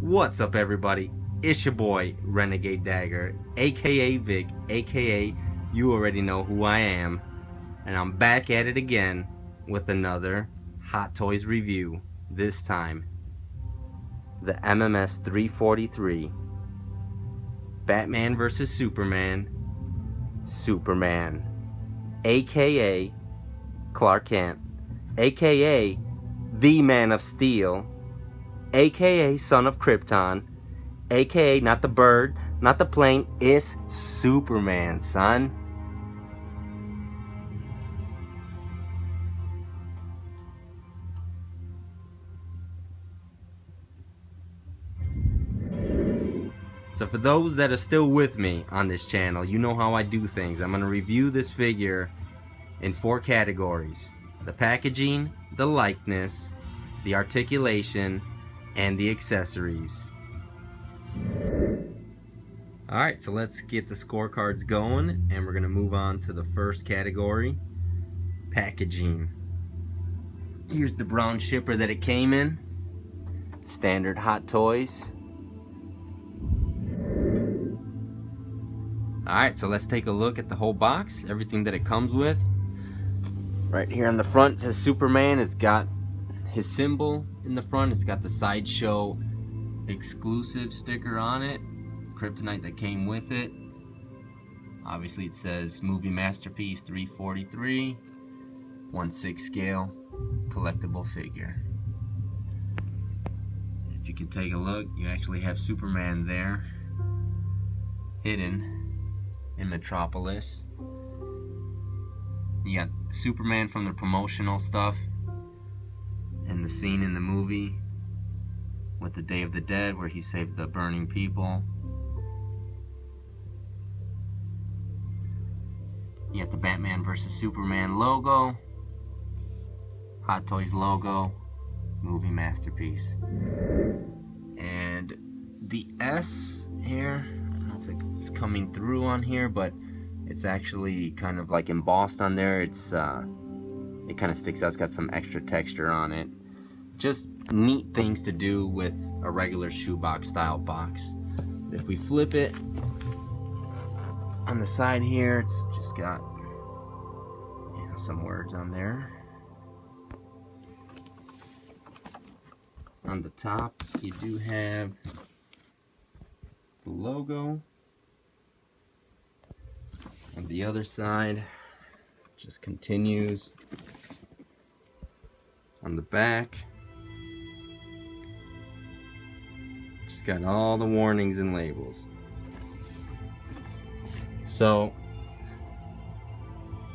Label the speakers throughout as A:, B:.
A: What's up, everybody? It's your boy Renegade Dagger, aka Vic, aka you already know who I am, and I'm back at it again with another Hot Toys review. This time, the MMS 343 Batman vs Superman, aka Clark Kent, aka the Man of Steel, aka Son of Krypton, aka not the bird, not the plane, it's Superman, son. So for those that are still with me on this channel, you know how I do things. I'm going to review this figure in 4 categories: the packaging, the likeness, the articulation, and the accessories. Alright, so let's get the scorecards going, and we're going to move on to the first category, packaging. Here's the brown shipper that it came in. Standard Hot Toys. Alright, so let's take a look at the whole box, everything that it comes with. Right here on the front it says Superman. It's got his symbol in the front. It's got the Sideshow exclusive sticker on it, kryptonite that came with it. Obviously it says Movie Masterpiece 343, 1/6 scale collectible figure. If you can take a look, you actually have Superman there, hidden in Metropolis. You got Superman from the promotional stuff and the scene in the movie with the Day of the Dead where he saved the burning people. You got the Batman vs Superman logo, Hot Toys logo, Movie Masterpiece. And the S here, I don't know if it's coming through on here, but it's actually kind of like embossed on there. It's it kind of sticks out. It's got some extra texture on it. Just neat things to do with a regular shoebox style box. If we flip it on the side here, it's just got some words on there. On the top you do have the logo. On the other side just continues. On the back just got all the warnings and labels. So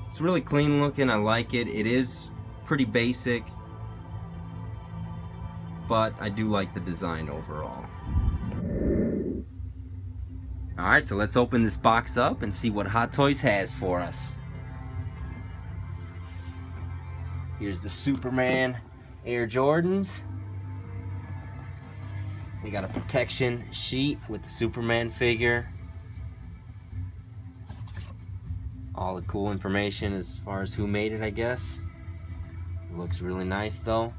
A: it's really clean looking. I like it. It is pretty basic, but I do like the design overall. Alright, so let's open this box up and see what Hot Toys has for us. Here's the Superman Air Jordans. They got a protection sheet with the Superman figure. All the cool information as far as who made it, I guess. It looks really nice though.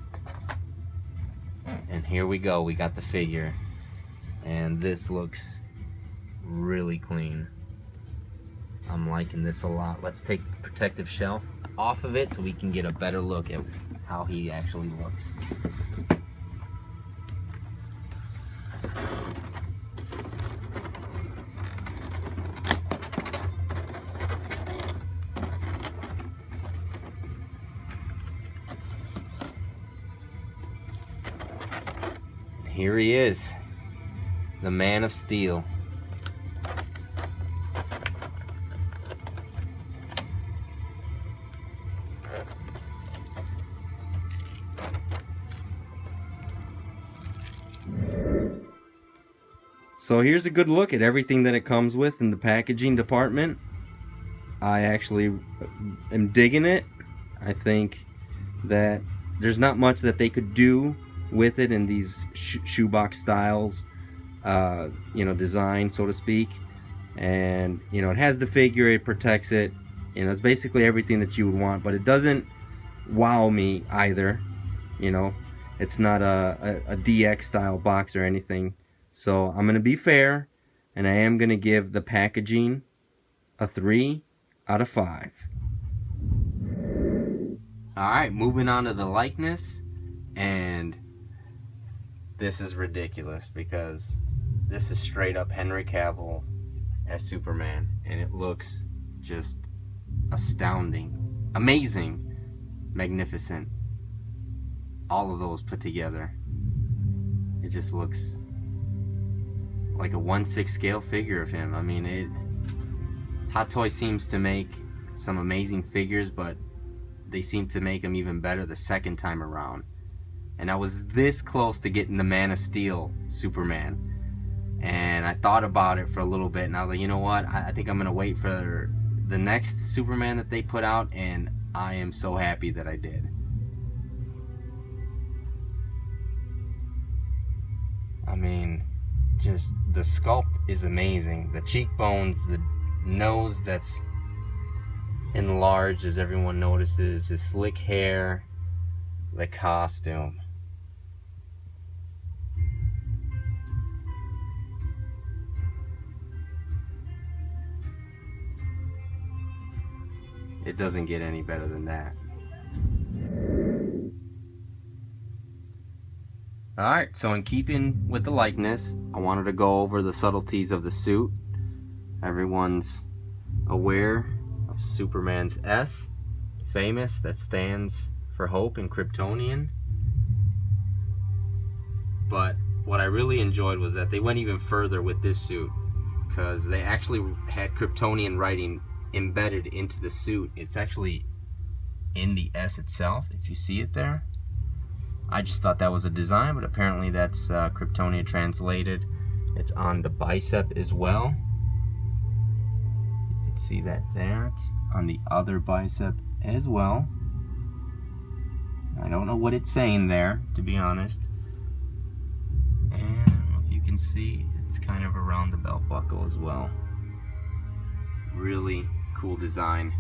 A: And here we go, we got the figure. And this looks really clean. I'm liking this a lot. Let's take the protective shelf off of it so we can get a better look at how he actually looks. Here he is, the Man of Steel. So here's a good look at everything that it comes with in the packaging department. I actually am digging it. I think that there's not much that they could do with it in these shoebox styles, design, so to speak. And it has the figure, it protects it, it's basically everything that you would want, but it doesn't wow me either. It's not a DX style box or anything. So I'm going to be fair, and I am going to give the packaging a 3 out of 5. Alright, moving on to the likeness, and this is ridiculous because this is straight up Henry Cavill as Superman, and it looks just astounding, amazing, magnificent. All of those put together. It just looks like a 1/6 scale figure of him. I mean, Hot Toys seems to make some amazing figures, but they seem to make them even better the second time around. And I was this close to getting the Man of Steel Superman. And I thought about it for a little bit, and I was like, you know what? I think I'm going to wait for the next Superman that they put out, and I am so happy that I did. I mean, just the sculpt is amazing. The cheekbones, the nose that's enlarged as everyone notices, his slick hair, the costume. It doesn't get any better than that. Alright, so in keeping with the likeness, I wanted to go over the subtleties of the suit. Everyone's aware of Superman's S, famous, that stands for hope in Kryptonian. But what I really enjoyed was that they went even further with this suit, because they actually had Kryptonian writing embedded into the suit. It's actually in the S itself, if you see it there. I just thought that was a design, but apparently that's Kryptonian translated. It's on the bicep as well. You can see that there. It's on the other bicep as well. I don't know what it's saying there, to be honest. And I don't know if you can see, it's kind of around the belt buckle as well. Really cool design.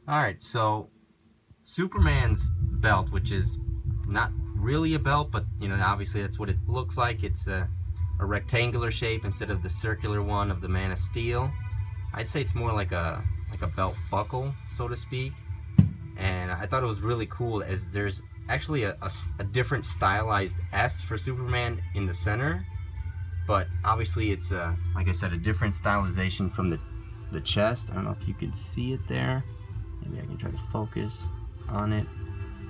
A: Alright, so Superman's belt, which is not really a belt, but you know, obviously that's what it looks like. It's a rectangular shape instead of the circular one of the Man of Steel. I'd say it's more like a belt buckle, so to speak. And I thought it was really cool, as there's actually a different stylized S for Superman in the center, but obviously it's like I said, a different stylization from the chest. I don't know if you can see it there. Maybe I can try to focus on it.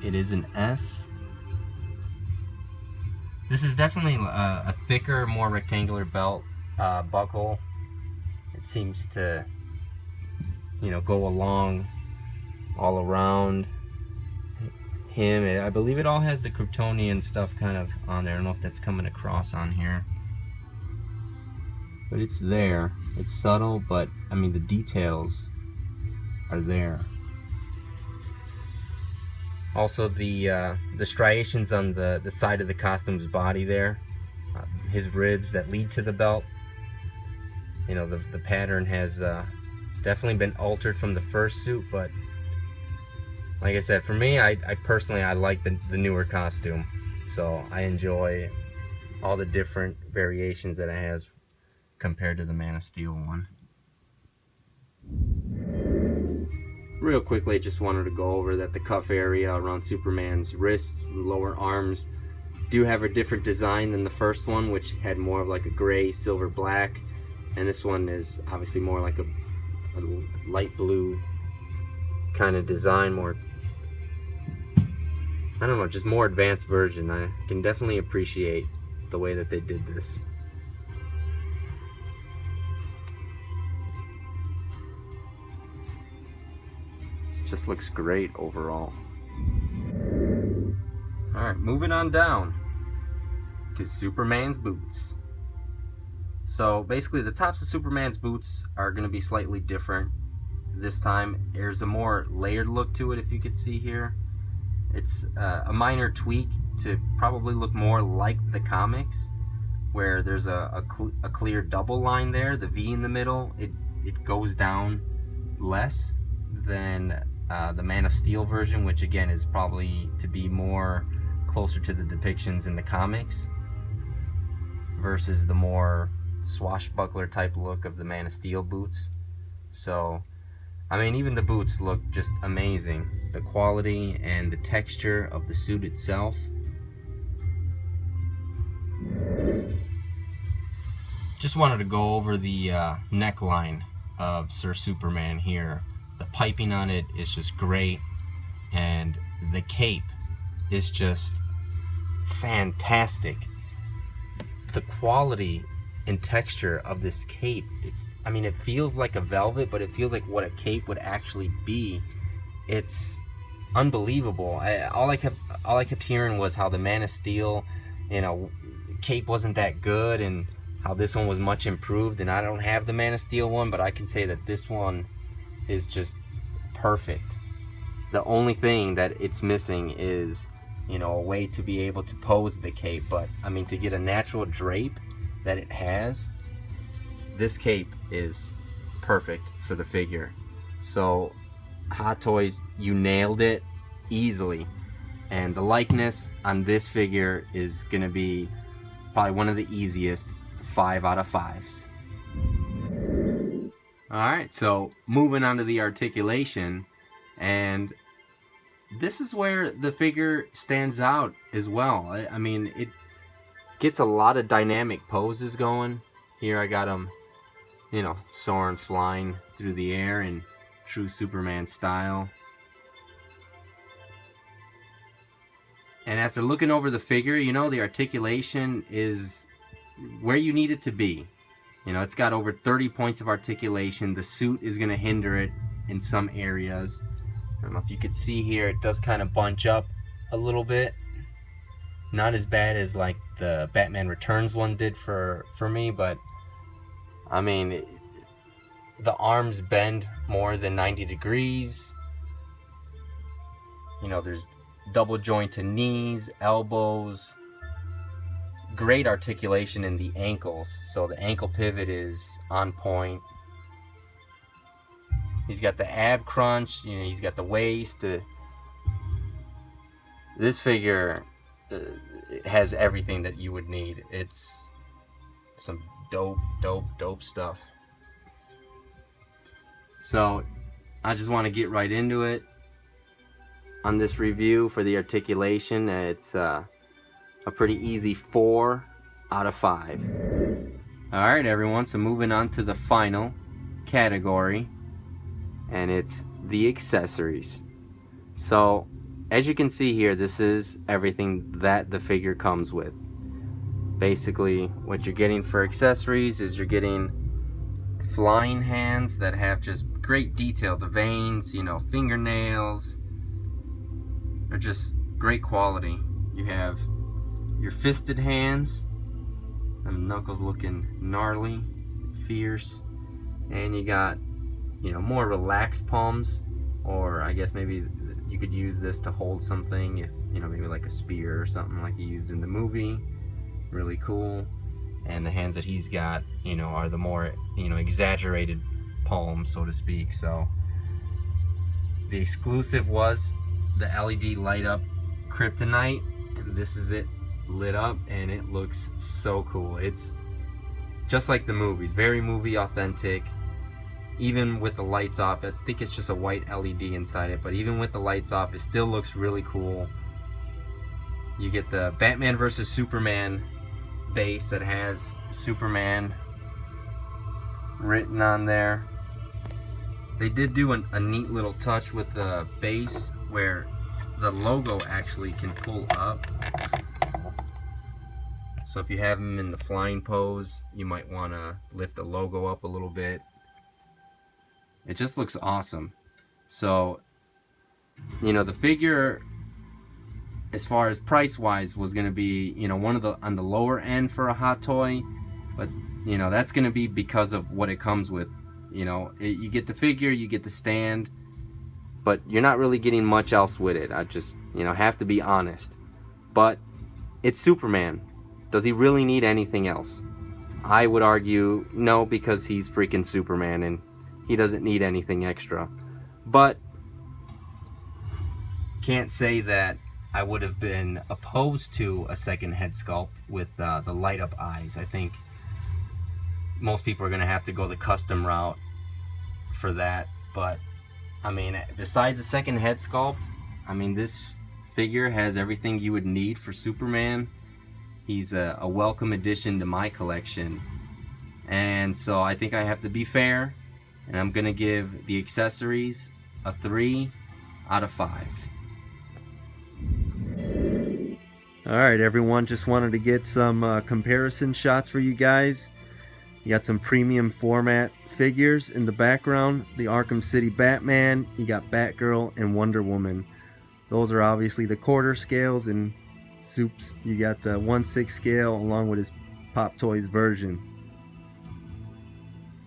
A: It is an S. This is definitely a thicker, more rectangular belt buckle. It seems to, you know, go along all around him. I believe it all has the Kryptonian stuff kind of on there. I don't know if that's coming across on here, but it's there. It's subtle, but I mean the details are there. Also, the striations on the side of the costume's body there, his ribs that lead to the belt. You know, the pattern has definitely been altered from the first suit, but like I said, for me, I personally like the newer costume, so I enjoy all the different variations that it has compared to the Man of Steel one. Real quickly, I just wanted to go over that the cuff area around Superman's wrists, lower arms, do have a different design than the first one, which had more of like a gray, silver, black, and this one is obviously more like a light blue kind of design, more, I don't know, just more advanced version. I can definitely appreciate the way that they did this. Just looks great overall. Alright, moving on down to Superman's boots. So basically the tops of Superman's boots are going to be slightly different this time. There's a more layered look to it, if you could see here. It's a minor tweak to probably look more like the comics, where there's a clear double line there, the V in the middle. It goes down less than the Man of Steel version, which again is probably to be more closer to the depictions in the comics versus the more swashbuckler type look of the Man of Steel boots. So, I mean, even the boots look just amazing. The quality and the texture of the suit itself. Just wanted to go over the neckline of Sir Superman here. The piping on it is just great, and the cape is just fantastic. The quality and texture of this cape, I mean, it feels like a velvet, but it feels like what a cape would actually be. It's unbelievable. All I kept hearing was how the Man of Steel, you know, cape wasn't that good, and how this one was much improved. And I don't have the Man of Steel one, but I can say that this one is just perfect. The only thing that it's missing is, you know, a way to be able to pose the cape. But I mean, to get a natural drape that it has, this cape is perfect for the figure. So Hot Toys, you nailed it easily. And the likeness on this figure is gonna be probably one of the easiest 5 out of 5s. Alright, so moving on to the articulation, and this is where the figure stands out as well. I mean, it gets a lot of dynamic poses going. Here I got him, you know, soaring, flying through the air in true Superman style. And after looking over the figure, you know, the articulation is where you need it to be. You know, it's got over 30 points of articulation. The suit is going to hinder it in some areas. I don't know if you could see here, it does kind of bunch up a little bit. Not as bad as like the Batman Returns one did for me, but I mean, the arms bend more than 90 degrees. You know, there's double joint to knees, elbows. Great articulation in the ankles. So the ankle pivot is on point. He's got the ab crunch, you know, he's got the waist. This figure has everything that you would need. It's some dope stuff. So I just want to get right into it on this review for the articulation. It's a pretty easy 4 out of 5. Alright everyone, so moving on to the final category, and it's the accessories. So as you can see here, this is everything that the figure comes with. Basically what you're getting for accessories is you're getting flying hands that have just great detail. The veins, you know, fingernails are just great quality. You have your fisted hands, and knuckles looking gnarly, fierce, and you got, you know, more relaxed palms, or I guess maybe you could use this to hold something, if, you know, maybe like a spear or something like he used in the movie. Really cool. And the hands that he's got, you know, are the more, you know, exaggerated palms, so to speak. So the exclusive was the LED light up kryptonite, and this is it lit up, and it looks so cool. It's just like the movies, very movie authentic. Even with the lights off, I think it's just a white LED inside it, but even with the lights off, it still looks really cool. You get the Batman vs Superman base that has Superman written on there. They did do a neat little touch with the base where the logo actually can pull up. So if you have him in the flying pose, you might want to lift the logo up a little bit. It just looks awesome. So, you know, the figure, as far as price wise, was going to be, you know, one of the on the lower end for a Hot Toy, but you know, that's going to be because of what it comes with. You know, you get the figure, you get the stand, but you're not really getting much else with it. I just, you know, have to be honest. But it's Superman. Does he really need anything else? I would argue no, because he's freaking Superman and he doesn't need anything extra. But can't say that I would have been opposed to a second head sculpt with the light up eyes. I think most people are going to have to go the custom route for that. But I mean, besides the second head sculpt, I mean, this figure has everything you would need for Superman. He's a welcome addition to my collection. And so I think I have to be fair, and I'm going to give the accessories a 3 out of 5.
B: Alright everyone, just wanted to get some comparison shots for you guys. You got some premium format figures in the background. The Arkham City Batman, you got Batgirl and Wonder Woman. Those are obviously the quarter scales, and Soups, you got the 1/6 scale along with his Pop Toys version.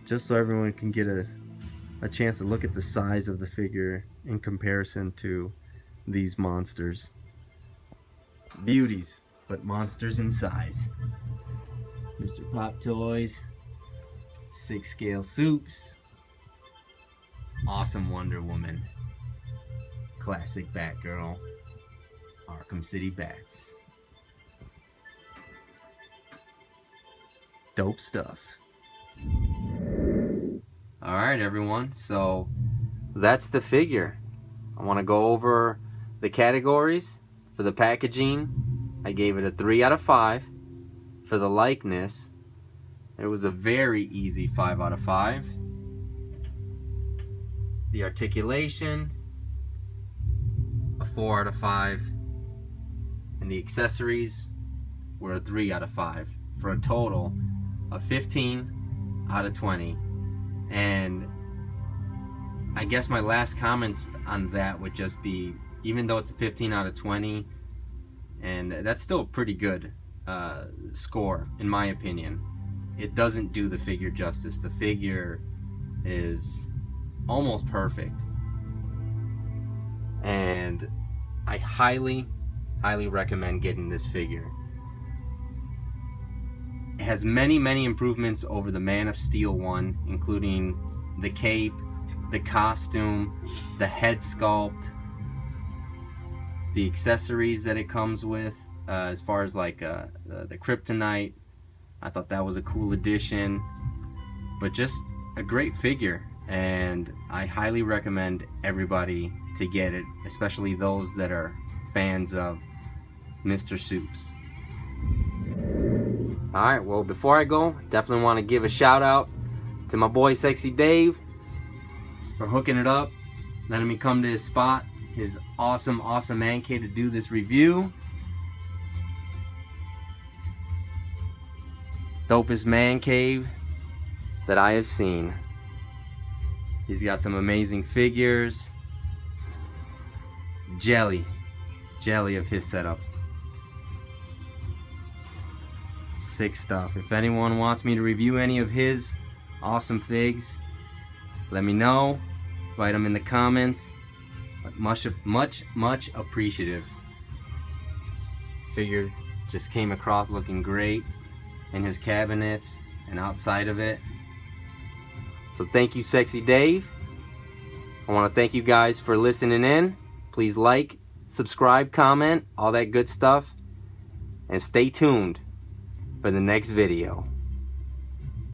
B: Just so everyone can get a chance to look at the size of the figure in comparison to these monsters.
A: Beauties, but monsters in size. Mr. Pop Toys, 6 scale Soups, awesome Wonder Woman, classic Batgirl, Arkham City Bats.
B: Dope stuff.
A: Alright everyone, so that's the figure. I want to go over the categories. For the packaging, I gave it a 3 out of 5. For the likeness, it was a very easy 5 out of 5. The articulation, a 4 out of 5. And the accessories were a 3 out of 5. For a total of 15 out of 20. And I guess my last comments on that would just be, even though it's a 15 out of 20, and that's still a pretty good score in my opinion, it doesn't do the figure justice. The figure is almost perfect, and I highly recommend getting this figure. It has many improvements over the Man of Steel one, including the cape, the costume, the head sculpt, the accessories that it comes with, as far as like the kryptonite. I thought that was a cool addition, but just a great figure, and I highly recommend everybody to get it, especially those that are fans of Mr. Soups. Alright, well, before I go, definitely want to give a shout out to my boy Sexy Dave for hooking it up, letting me come to his spot, his awesome man cave, to do this review. Dopest man cave that I have seen. He's got some amazing figures. Jelly of his setup. Sick stuff. If anyone wants me to review any of his awesome figs, let me know. Write them in the comments. But much appreciative. Figure just came across looking great in his cabinets and outside of it. So thank you, Sexy Dave. I want to thank you guys for listening in. Please like, subscribe, comment, all that good stuff, and stay tuned for the next video.